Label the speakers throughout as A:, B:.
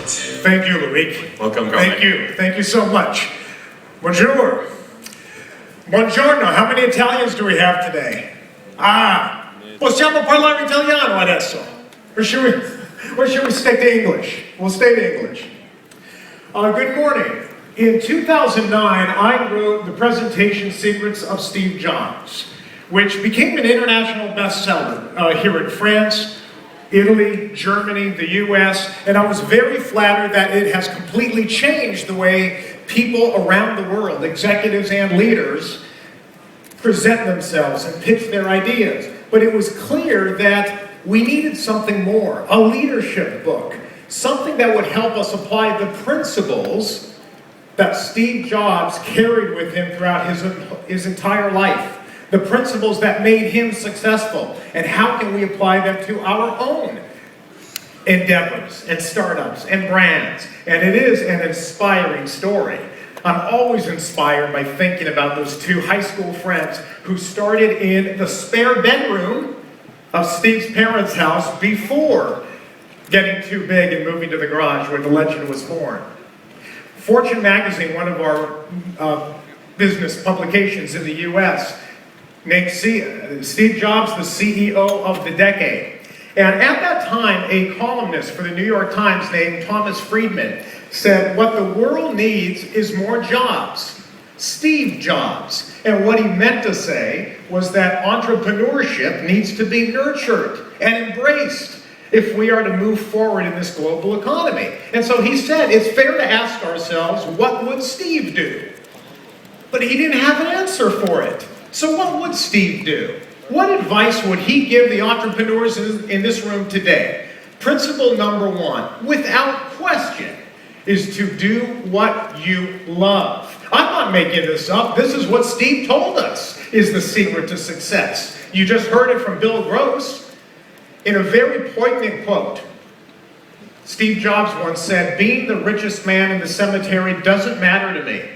A: Thank you, Loic.
B: Welcome, Carmine.
A: Thank you. Thank you so much. Bonjour. Buongiorno. How many Italians do we have today? Ah, possiamo parlare italiano adesso? Or should we stick to English? We'll stay to English. Good morning. In 2009, I wrote The Presentation Secrets of Steve Jobs, which became an international bestseller here in France, Italy, Germany, the US, and I was very flattered that it has completely changed the way people around the world, executives and leaders, present themselves and pitch their ideas. But it was clear that we needed something more, a leadership book, something that would help us apply the principles that Steve Jobs carried with him throughout his entire life. The principles that made him successful, and how can we apply them to our own endeavors and startups and brands. And it is an inspiring story. I'm always inspired by thinking about those two high school friends who started in the spare bedroom of Steve's parents' house before getting too big and moving to the garage where the legend was born. Fortune magazine, one of our business publications in the US, named Steve Jobs the CEO of the decade. And at that time, a columnist for the New York Times named Thomas Friedman said, what the world needs is more Jobs, Steve Jobs. And what he meant to say was that entrepreneurship needs to be nurtured and embraced if we are to move forward in this global economy. And so he said, it's fair to ask ourselves, what would Steve do? But he didn't have an answer for it. So what would Steve do? What advice would he give the entrepreneurs in this room today? Principle number one, without question, is to do what you love. I'm not making this up. This is what Steve told us is the secret to success. You just heard it from Bill Gross in a very poignant quote. Steve Jobs once said, being the richest man in the cemetery doesn't matter to me.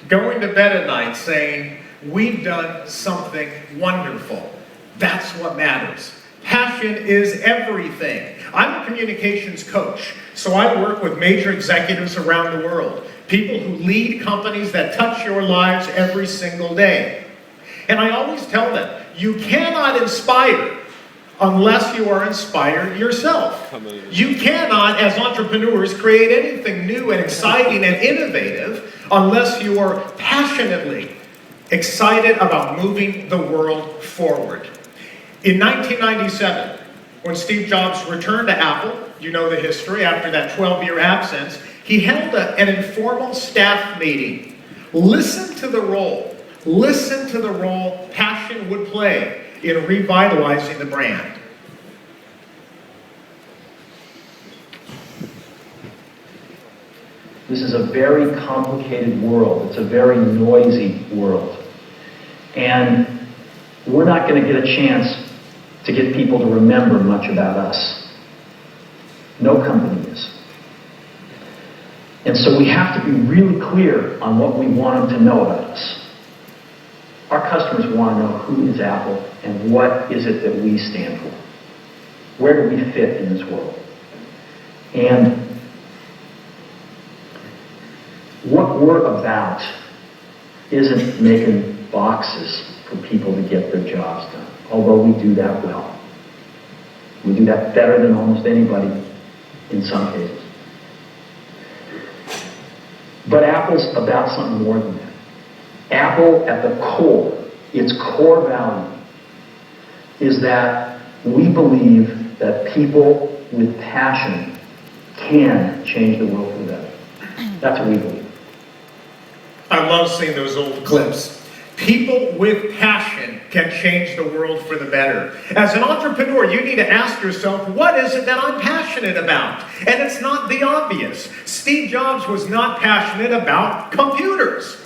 A: Going to bed at night saying, we've done something wonderful. That's what matters. Passion is everything. I'm a communications coach, so I work with major executives around the world, people who lead companies that touch your lives every single day. And I always tell them, you cannot inspire unless you are inspired yourself. You cannot, as entrepreneurs, create anything new and exciting and innovative unless you are passionately excited about moving the world forward. In 1997, when Steve Jobs returned to Apple, you know the history, after that 12-year absence, he held an informal staff meeting. Listen to the role passion would play in revitalizing the brand.
C: This is a very complicated world. It's a very noisy world. And we're not going to get a chance to get people to remember much about us. No company is. And so we have to be really clear on what we want them to know about us. Our customers want to know who is Apple and what is it that we stand for. Where do we fit in this world? And what we're about isn't making boxes for people to get their jobs done, although we do that well. We do that better than almost anybody in some cases. But Apple's about something more than that. Apple, at the core, its core value, is that we believe that people with passion can change the world for the better. That's what we believe.
A: I love seeing those old clips. People with passion can change the world for the better. As an entrepreneur, you need to ask yourself, what is it that I'm passionate about? And it's not the obvious. Steve Jobs was not passionate about computers.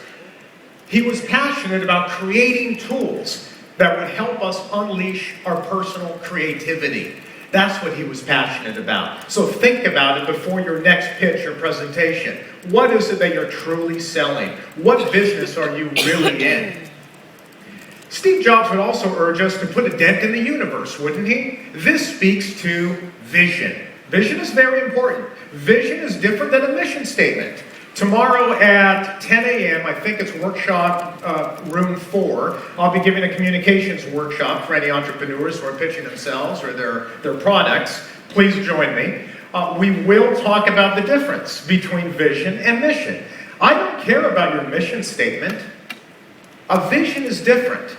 A: He was passionate about creating tools that would help us unleash our personal creativity. That's what he was passionate about. So think about it before your next pitch or presentation. What is it that you're truly selling? What business are you really in? Steve Jobs would also urge us to put a dent in the universe, wouldn't he? This speaks to vision. Vision is very important. Vision is different than a mission statement. Tomorrow at 10 a.m., I think it's workshop room 4, I'll be giving a communications workshop for any entrepreneurs who are pitching themselves or their products. Please join me. We will talk about the difference between vision and mission. I don't care about your mission statement. A vision is different.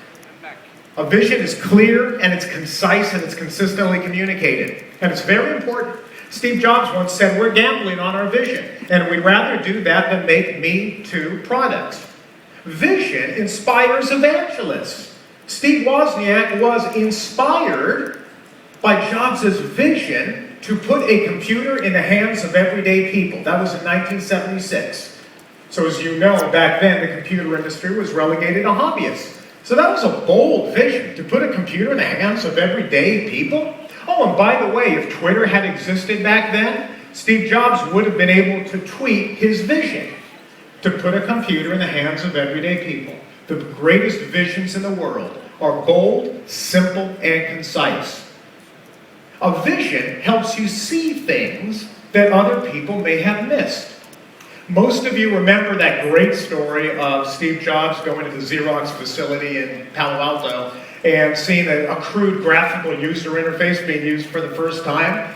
A: A vision is clear and it's concise and it's consistently communicated. And it's very important. Steve Jobs once said, we're gambling on our vision, and we'd rather do that than make Me Too products. Vision inspires evangelists. Steve Wozniak was inspired by Jobs' vision to put a computer in the hands of everyday people. That was in 1976. So as you know, back then the computer industry was relegated to hobbyists. So that was a bold vision, to put a computer in the hands of everyday people. Oh, and by the way, if Twitter had existed back then, Steve Jobs would have been able to tweet his vision, to put a computer in the hands of everyday people. The greatest visions in the world are bold, simple, and concise. A vision helps you see things that other people may have missed. Most of you remember that great story of Steve Jobs going to the Xerox facility in Palo Alto and seeing a crude graphical user interface being used for the first time.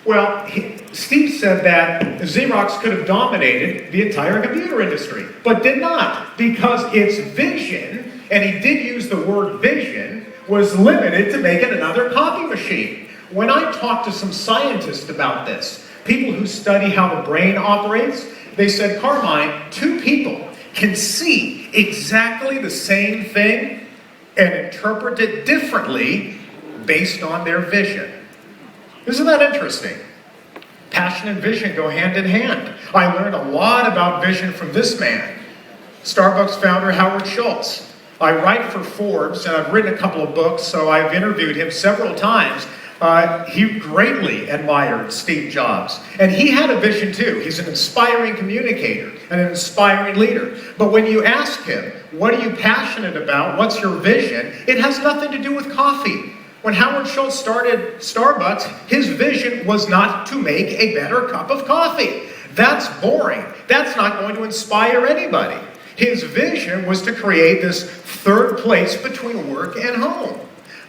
A: Well, Steve said that Xerox could have dominated the entire computer industry, but did not, because its vision, and he did use the word vision, was limited to making another copy machine. When I talked to some scientists about this, people who study how the brain operates, they said, Carmine, two people can see exactly the same thing and interpret it differently based on their vision. Isn't that interesting? Passion and vision go hand in hand. I learned a lot about vision from this man, Starbucks founder Howard Schultz. I write for Forbes, and I've written a couple of books, so I've interviewed him several times. He greatly admired Steve Jobs. And he had a vision too. He's an inspiring communicator and an inspiring leader. But when you ask him, what are you passionate about? What's your vision? It has nothing to do with coffee. When Howard Schultz started Starbucks, his vision was not to make a better cup of coffee. That's boring. That's not going to inspire anybody. His vision was to create this third place between work and home.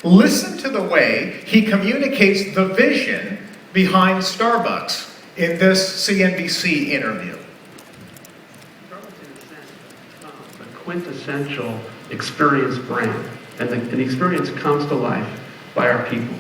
A: Listen to the way he communicates the vision behind Starbucks in this CNBC interview.
B: Starbucks, in a sense, a quintessential experience brand, and the experience comes to life by our people.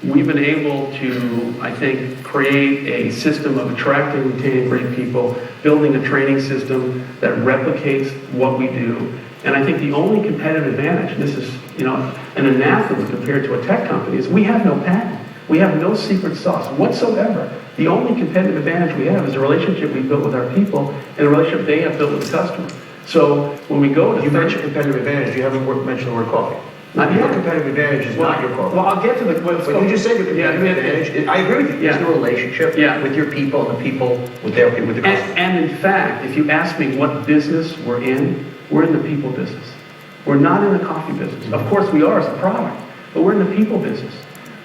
B: We've been able to, I think, create a system of attracting and retaining great people, building a training system that replicates what we do. And I think the only competitive advantage, and this is, an anathema compared to a tech company, is we have no patent. We have no secret sauce whatsoever. The only competitive advantage we have is a relationship we built with our people and a relationship they have built with the customer. So when we go to...
D: You mentioned competitive advantage. You haven't mentioned the word coffee.
B: Not
D: Your
B: yet.
D: competitive advantage is not your coffee.
B: Well, I'll get to the...
D: But you just said your competitive advantage. I agree with you.
B: Yeah.
D: There's no relationship with your people and the people with their people, with the customer.
B: And in fact, if you ask me what business we're in the people business. We're not in the coffee business. Of course we are as a product, but we're in the people business.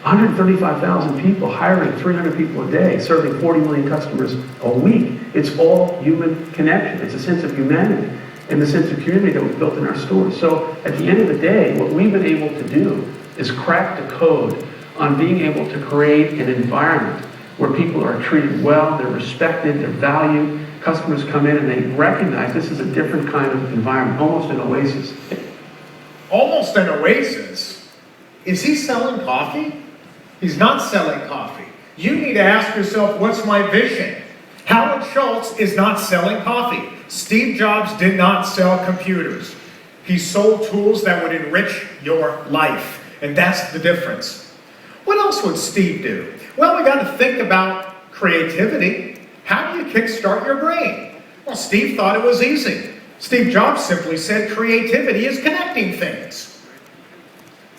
B: 135,000 people hiring 300 people a day, serving 40 million customers a week. It's all human connection. It's a sense of humanity and the sense of community that we've built in our stores. So at the end of the day, what we've been able to do is crack the code on being able to create an environment where people are treated well, they're respected, they're valued. Customers come in and they recognize this is a different kind of environment, almost an oasis.
A: Almost an oasis? Is he selling coffee? He's not selling coffee. You need to ask yourself, what's my vision? Howard Schultz is not selling coffee. Steve Jobs did not sell computers. He sold tools that would enrich your life. And that's the difference. What else would Steve do? Well, we got to think about creativity. How do you kickstart your brain? Well, Steve thought it was easy. Steve Jobs simply said creativity is connecting things.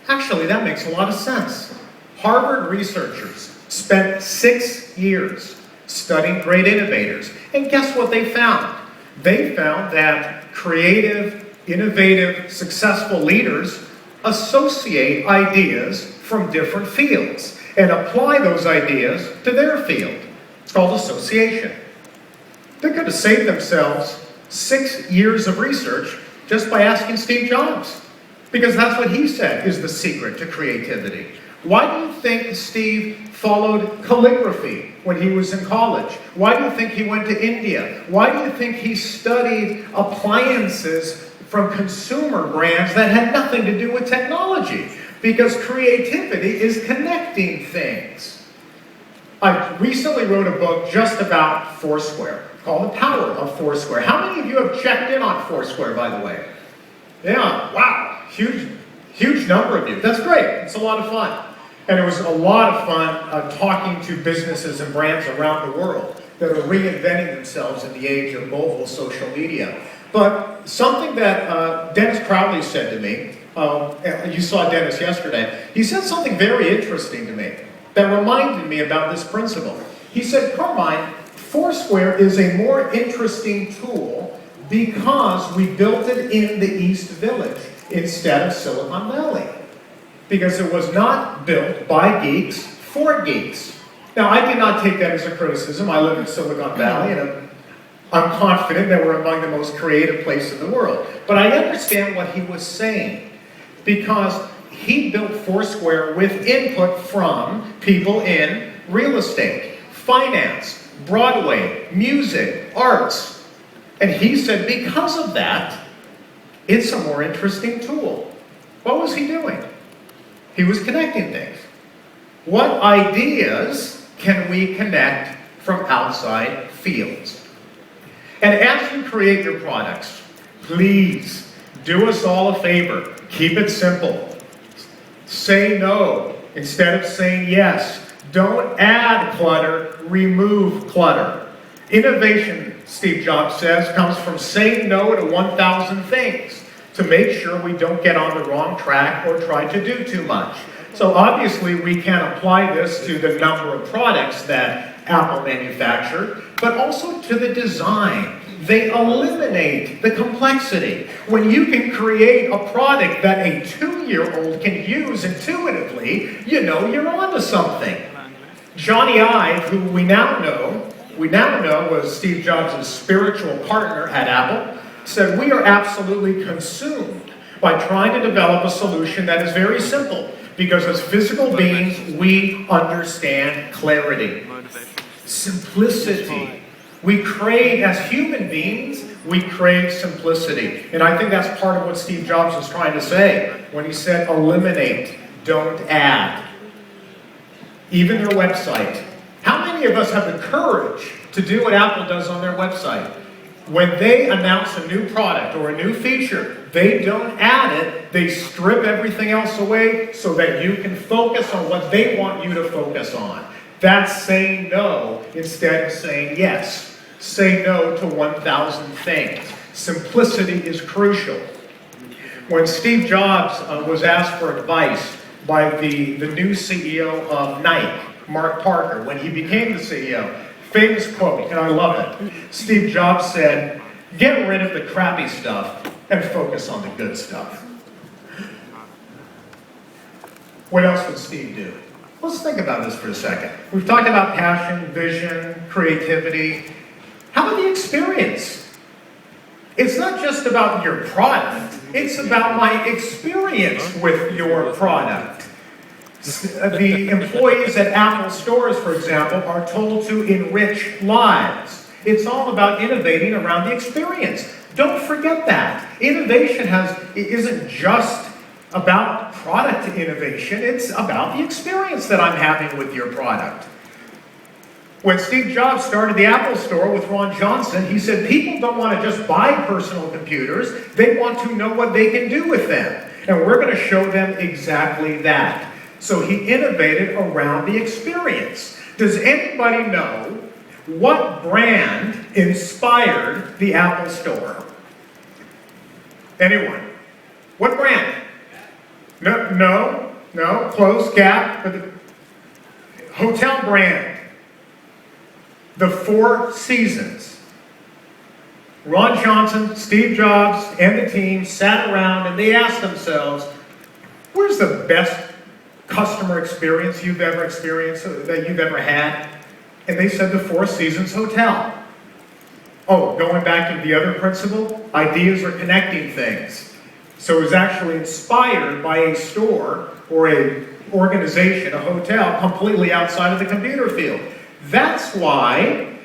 A: Actually, that makes a lot of sense. Harvard researchers spent 6 years studying great innovators. And guess what they found? They found that creative, innovative, successful leaders associate ideas from different fields. and apply those ideas to their field. It's called association. They could have saved themselves 6 years of research just by asking Steve Jobs, because that's what he said is the secret to creativity. Why do you think Steve followed calligraphy when he was in college? Why do you think he went to India? Why do you think he studied appliances from consumer brands that had nothing to do with technology? Because creativity is connecting things. I recently wrote a book just about Foursquare called The Power of Foursquare. How many of you have checked in on Foursquare, by the way? Yeah, wow, huge number of you. That's great. It's a lot of fun. And it was a lot of fun talking to businesses and brands around the world that are reinventing themselves in the age of mobile social media. But something that Dennis Crowley said to me, you saw Dennis yesterday, he said something very interesting to me that reminded me about this principle. He said, Carmine, Foursquare is a more interesting tool because we built it in the East Village instead of Silicon Valley. Because it was not built by geeks for geeks. Now, I did not take that as a criticism. I live in Silicon Valley, and I'm confident that we're among the most creative places in the world. But I understand what he was saying, because he built Foursquare with input from people in real estate, finance, Broadway, music, arts. And he said because of that, it's a more interesting tool. What was he doing? He was connecting things. What ideas can we connect from outside fields? And as you create your products, please do us all a favor. Keep it simple. Say no instead of saying yes. Don't add clutter, remove clutter. Innovation, Steve Jobs says, comes from saying no to 1,000 things to make sure we don't get on the wrong track or try to do too much. So obviously we can apply this to the number of products that Apple manufactured, but also to the design. They eliminate the complexity. When you can create a product that a 2-year-old can use intuitively, you know you're onto something. Johnny Ive, who we now know was Steve Jobs' spiritual partner at Apple, said, we are absolutely consumed by trying to develop a solution that is very simple, because as physical beings, we understand clarity, simplicity. We crave, as human beings, we crave simplicity. And I think that's part of what Steve Jobs was trying to say when he said, eliminate, don't add. Even their website. How many of us have the courage to do what Apple does on their website? When they announce a new product or a new feature, they don't add it, they strip everything else away so that you can focus on what they want you to focus on. That's saying no instead of saying yes. Say no to 1,000 things. Simplicity is crucial. When Steve Jobs was asked for advice by the new CEO of Nike, Mark Parker, when he became the CEO, famous quote, and I love it. Steve Jobs said, get rid of the crappy stuff and focus on the good stuff. What else would Steve do? Let's think about this for a second. We've talked about passion, vision, creativity. How about the experience? It's not just about your product. It's about my experience with your product. The employees at Apple stores, for example, are told to enrich lives. It's all about innovating around the experience. Don't forget that. Innovation isn't just about product innovation. It's about the experience that I'm having with your product. When Steve Jobs started the Apple Store with Ron Johnson, he said people don't want to just buy personal computers. They want to know what they can do with them. And we're going to show them exactly that. So he innovated around the experience. Does anybody know what brand inspired the Apple Store? Anyone? What brand? No, close, gap. But the hotel brand. The Four Seasons. Ron Johnson, Steve Jobs, and the team sat around and they asked themselves, where's the best customer experience you've ever experienced, that you've ever had? And they said the Four Seasons Hotel. Oh, going back to the other principle, ideas are connecting things. So it was actually inspired by a store or a organization, a hotel, completely outside of the computer field. That's why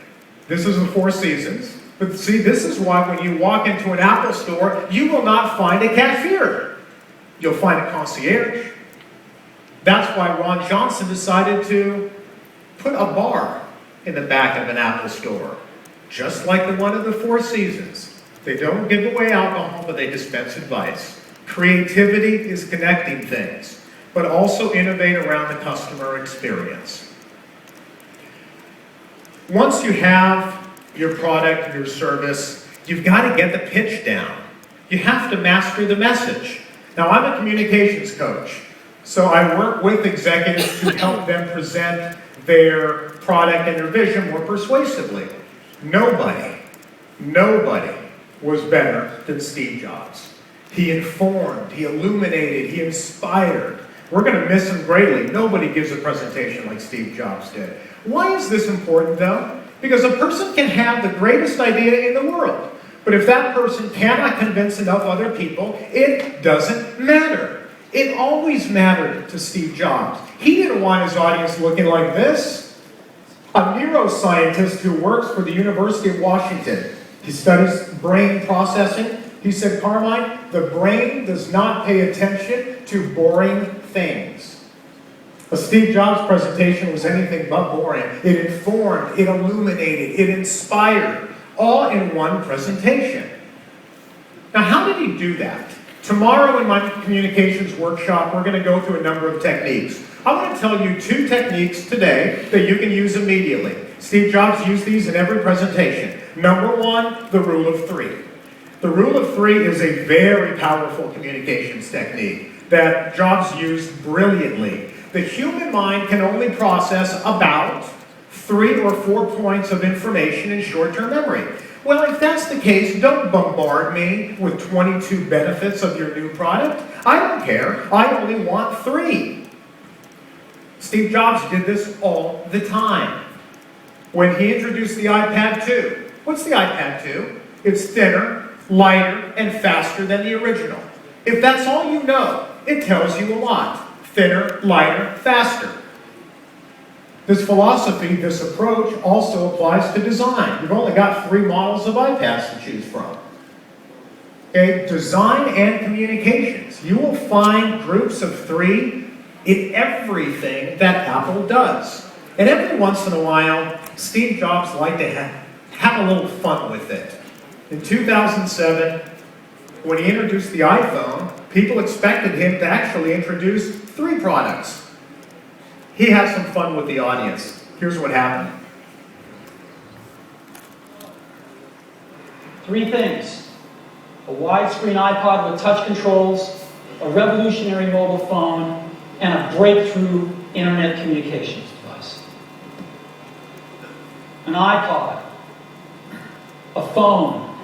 A: this is the Four Seasons. But see, this is why when you walk into an Apple store, you will not find a cashier. You'll find a concierge. That's why Ron Johnson decided to put a bar in the back of an Apple store, just like the one of the Four Seasons. They don't give away alcohol, but they dispense advice. Creativity is connecting things, but also innovate around the customer experience. Once you have your product, your service, you've got to get the pitch down. You have to master the message. Now, I'm a communications coach, so I work with executives to help them present their product and their vision more persuasively. Nobody was better than Steve Jobs. He informed, he illuminated, he inspired. We're going to miss him greatly. Nobody gives a presentation like Steve Jobs did. Why is this important, though? Because a person can have the greatest idea in the world, but if that person cannot convince enough other people, it doesn't matter. It always mattered to Steve Jobs. He didn't want his audience looking like this. A neuroscientist who works for the University of Washington, he studies brain processing. He said, Carmine, the brain does not pay attention to boring things. A Steve Jobs presentation was anything but boring. It informed, it illuminated, it inspired, all in one presentation. Now, how did he do that? Tomorrow in my communications workshop, we're going to go through a number of techniques. I want to tell you 2 techniques today that you can use immediately. Steve Jobs used these in every presentation. Number 1, the rule of 3. The rule of 3 is a very powerful communications technique that Jobs used brilliantly. The human mind can only process about 3 or 4 points of information in short-term memory. Well, if that's the case, don't bombard me with 22 benefits of your new product. I don't care. I only want 3. Steve Jobs did this all the time. When he introduced the iPad 2, what's the iPad 2? It's thinner, lighter, and faster than the original. If that's all you know, it tells you a lot. Thinner, lighter, faster. This philosophy, this approach, also applies to design. You've only got 3 models of iPads to choose from. Okay, design and communications. You will find groups of 3 in everything that Apple does. And every once in a while, Steve Jobs liked to have a little fun with it. In 2007, when he introduced the iPhone, people expected him to actually introduce 3 products. He had some fun with the audience. Here's what happened.
E: 3 things: a widescreen iPod with touch controls, a revolutionary mobile phone, and a breakthrough internet communications device. An iPod, a phone,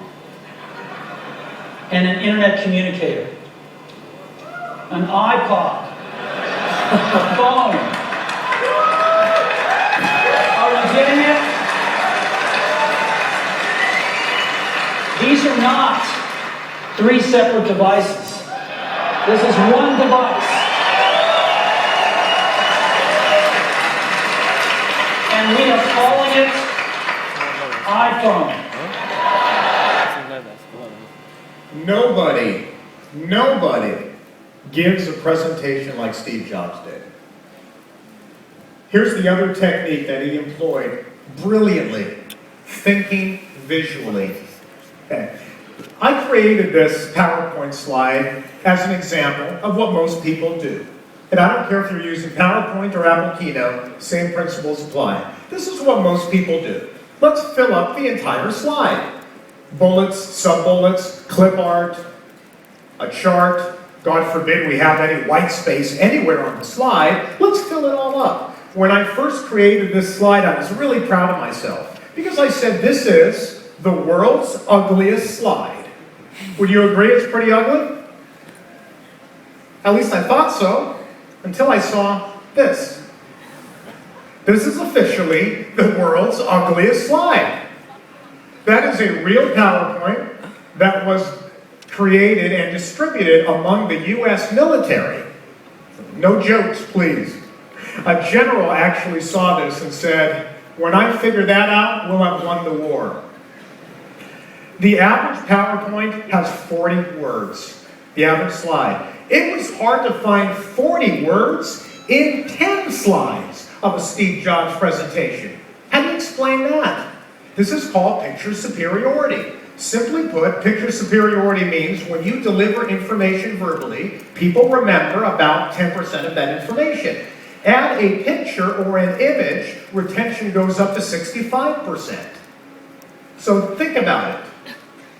E: and an internet communicator. An iPod, a phone. Are we getting it? These are not 3 separate devices. This is one device. And we are calling it iPhone.
A: Nobody gives a presentation like Steve Jobs did. Here's the other technique that he employed brilliantly: thinking visually. Okay. I created this PowerPoint slide as an example of what most people do. And I don't care if you're using PowerPoint or Apple Keynote, same principles apply. This is what most people do. Let's fill up the entire slide. Bullets, sub-bullets, clip art, a chart. God forbid we have any white space anywhere on the slide. Let's fill it all up. When I first created this slide, I was really proud of myself because I said this is the world's ugliest slide. Would you agree it's pretty ugly? At least I thought so. until I saw this. This is officially the world's ugliest slide. That is a real PowerPoint that was created and distributed among the U.S. military. No jokes, please. A general actually saw this and said, when I figure that out, we'll have won the war. The average PowerPoint has 40 words, the average slide. It was hard to find 40 words in 10 slides of a Steve Jobs presentation. How do you explain that? This is called picture superiority. Simply put, picture superiority means when you deliver information verbally, people remember about 10% of that information. Add a picture or an image, retention goes up to 65%. So think about it.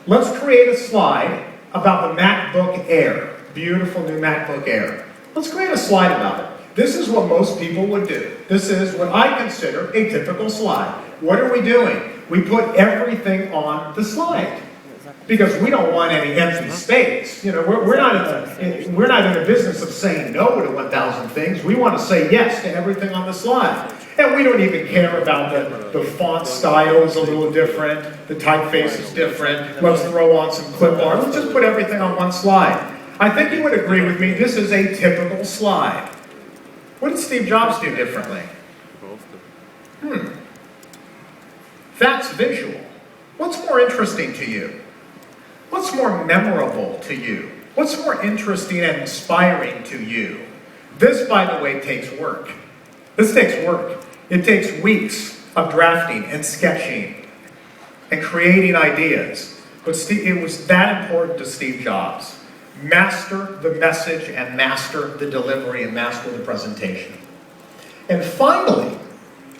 A: Let's create a slide about the MacBook Air. Beautiful new MacBook Air. Let's create a slide about it. This is what most people would do. This is what I consider a typical slide. What are we doing? We put everything on the slide because we don't want any empty space. You know, we're not in the business of saying no to 1,000 things. We want to say yes to everything on the slide. And we don't even care about the font style is a little different, the typeface is different. Let's throw on some clip art. Let's just put everything on one slide. I think you would agree with me, this is a typical slide. What did Steve Jobs do differently? That's visual. What's more interesting to you? What's more memorable to you? What's more interesting and inspiring to you? This, by the way, takes work. This takes work. It takes weeks of drafting and sketching and creating ideas. But it was that important to Steve Jobs. Master the message and master the delivery and master the presentation. And finally,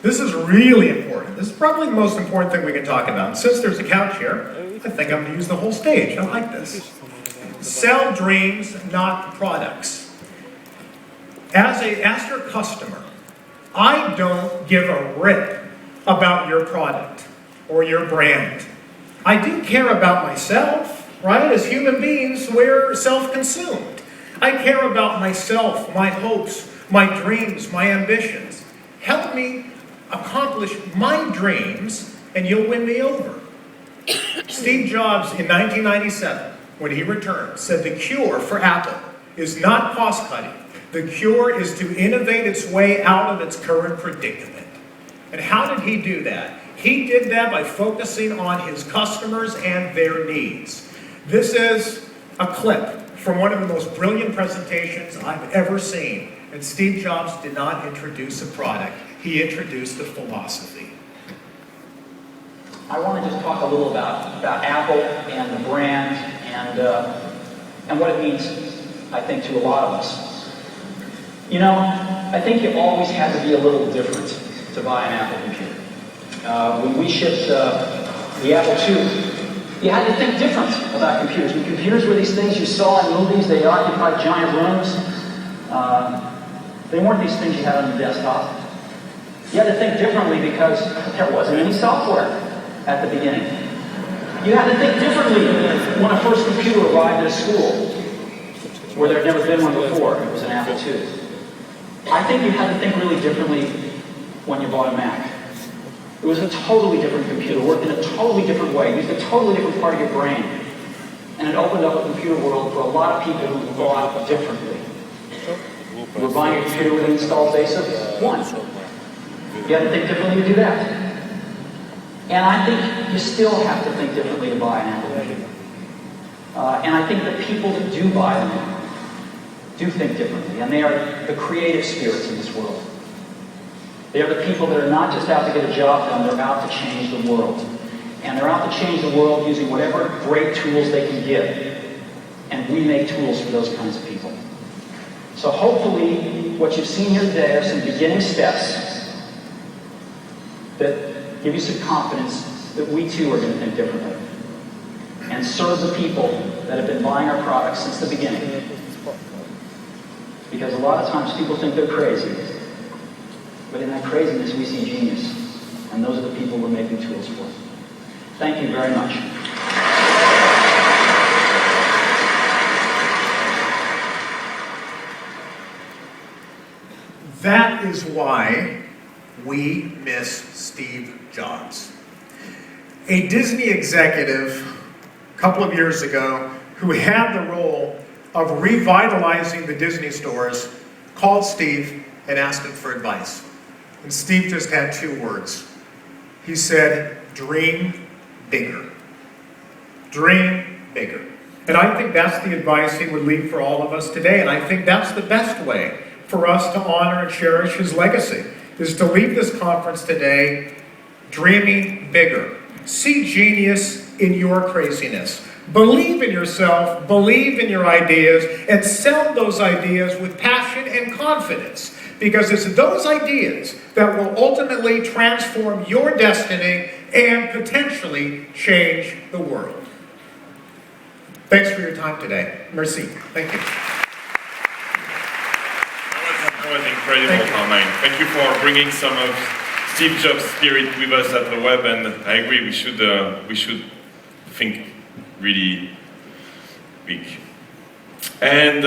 A: this is really important. This is probably the most important thing we can talk about. And since there's a couch here, I think I'm going to use the whole stage. I like this. Sell dreams, not products. As your customer, I don't give a rip about your product or your brand. I do care about myself, right? As human beings, we're self-consumed. I care about myself, my hopes, my dreams, my ambitions. Help me accomplish my dreams, and you'll win me over. Steve Jobs, in 1997, when he returned, said the cure for Apple is not cost-cutting. The cure is to innovate its way out of its current predicament. And how did he do that? He did that by focusing on his customers and their needs. This is a clip from one of the most brilliant presentations I've ever seen. And Steve Jobs did not introduce a product. He introduced a philosophy.
E: I want to just talk a little about Apple and the brand and what it means, I think, to a lot of us. You know, I think you always had to be a little different to buy an Apple computer. When we shipped the Apple II, you had to think different about computers. When computers were these things you saw in movies, they occupied giant rooms. They weren't these things you had on your desktop. You had to think differently because there wasn't any software at the beginning. You had to think differently when a first computer arrived at a school where there had never been one before. It was an Apple II. I think you had to think really differently when you bought a Mac. It was a totally different computer, worked in a totally different way, used a totally different part of your brain. And it opened up a computer world for a lot of people who thought differently. You were buying a computer with an installed base of 1. You had to think differently to do that. And I think you still have to think differently to buy an Apple computer. And I think the people that do buy them do think differently, and they are the creative spirits in this world. They are the people that are not just out to get a job done, they're out to change the world. And they're out to change the world using whatever great tools they can get. And we make tools for those kinds of people. So hopefully, what you've seen here today are some beginning steps that give you some confidence that we too are going to think differently and serve the people that have been buying our products since the beginning. Because a lot of times people think they're crazy, but in that craziness we see genius, and those are the people we're making tools for. Thank you very much.
A: is why we miss Steve Jobs. A Disney executive a couple of years ago who had the role of revitalizing the Disney stores called Steve and asked him for advice. And Steve just had 2 words. He said, dream bigger. Dream bigger. And I think that's the advice he would leave for all of us today. And I think that's the best way for us to honor and cherish his legacy, is to leave this conference today dreaming bigger. See genius in your craziness. Believe in yourself, believe in your ideas, and sell those ideas with passion and confidence. Because it's those ideas that will ultimately transform your destiny and potentially change the world. Thanks for your time today. Merci. Thank you.
F: That was incredible, Carmine. Thank you for bringing some of Steve Jobs' spirit with us at the web, and I agree, we should think really big. And